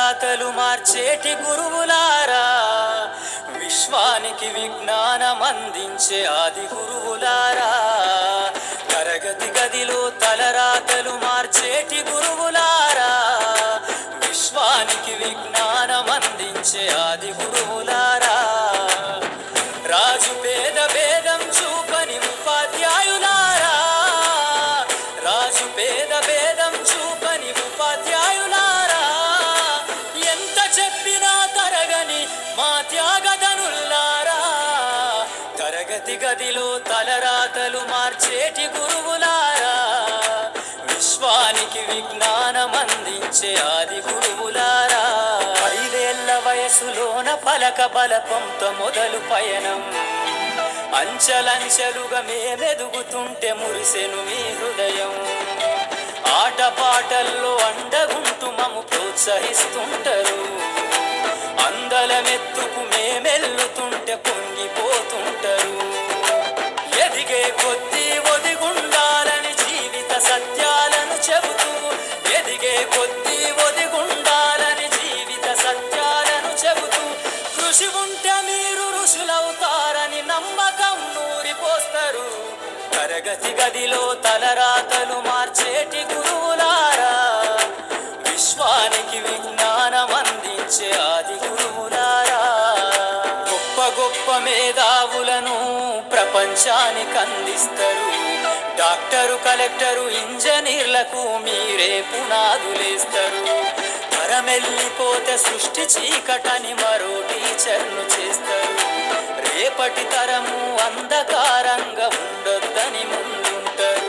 తలరాతలు మార్చేటి గురువులారా, విశ్వానికి విజ్ఞానం అందించే ఆది గురువులారా, తరగతి గదిలో తలరాతలు మార్చేటి గురువులారా, విశ్వానికి విజ్ఞానం అందించే ఆది గురువులారా, రాజు పేద భేదం చూపని ఉపాధ్యాయులారా, రాజు పేద భేదం చూపని ఉపాధ్యాయులారా, ఎంత చెప్పినా తరగని మా త్యాగధనుల్లారా, తరగతి గదిలో తలరాతలు మార్చేటి గురువులారా, విశ్వానికి విజ్ఞానం అందించే ఆది గురువులారా, 5 ఏళ్ల వయసులోన పలక బలపంతో మొదలు పయనం, అంచెలంచెలుగా మేమెదుగుతుంటే మురిసెను మీ హృదయం, ఆటపాటల్లో అండగుంటూ మమ్ము ప్రోత్సహిస్తుంటారు, అందలమెత్తుకు మేమెల్లుతుంటే పొంగిపోతుంటారు, ఎదిగే కొద్దీ ఒదిగుండాలని జీవిత సత్యాలను చెబుతూ, ఎదిగే కొద్దీ ఒదిగుండాలని జీవిత సత్యాలను చెబుతూ, కృషి ఉంటే మీరు ఋషులవుతారని నమ్మకం నూరిపోస్తారు, తరగతి గదిలో తలరాతలు మార్చేటి గురువులారా, విశ్వానికి విజ్ఞానం అందించే ఆది గురువులారా, గొప్ప గొప్ప మేధావులను ప్రపంచానికి అందిస్తారు, డాక్టరు కలెక్టరు ఇంజనీర్లకు మీరే పునాదులేస్తారు, తరమెల్లిపోతే సృష్టి చీకటని మరో టీచర్ను చేస్తారు, రేపటి తరము అంధకారంగా ఉండొద్దని ముందుంటారు,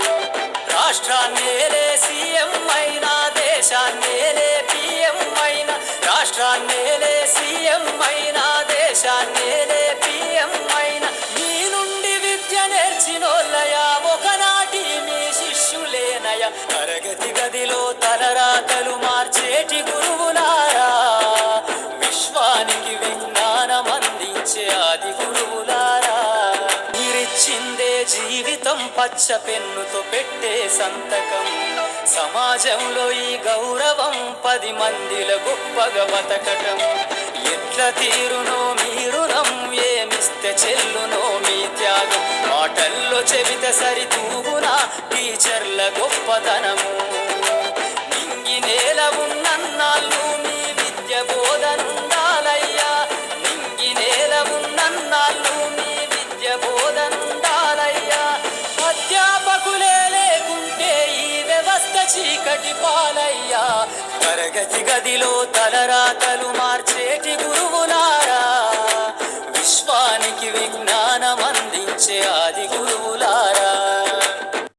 రాష్ట్రాన్నేలే సీఎం అయినా, దేశాన్నేలే పిఎం అయినా, రాష్ట్రాన్నేలే సీఎం అయినా, దేశాన్నేలే పిఎం అయినా, మీ నుండి విద్య నేర్చినోళ్ళయా ఒకనాటి మీ శిష్యులేనయ, తరగతి గదిలో తలరాతలు మార్చేటి గురువులారా, విశ్వానికి విజ్ఞానం అందించే ఆది గురువులారా, మీరిచ్చిందే జీవితం పచ్చ పెన్నుతో పెట్టే సంతకం, సమాజంలో ఈ గౌరవం 10 మందిల గొప్పగా బతకటం, ఎట్ల తీరునో మీ రుణం, ఏమిస్తే చెల్లునో మీ త్యాగం, మాటల్లో చెబితే సరితూగునా టీచర్ల గొప్పతనము, నింగి నేల ఉన్నన్నాళ్ళు మీ విద్య బోధనుండాలయ్యా, నింగి నేల ఉన్నన్నాళ్ళు మీ విద్య బోధనుండాలయ్యా, అధ్యాపకులే లేకుంటే ఈ వ్యవస్థ చీకటి పాలయ్యా, తరగతి గదిలో తలరాతలు మార్చేటి గురువులారా, విశ్వానికి విజ్ఞానం అందించే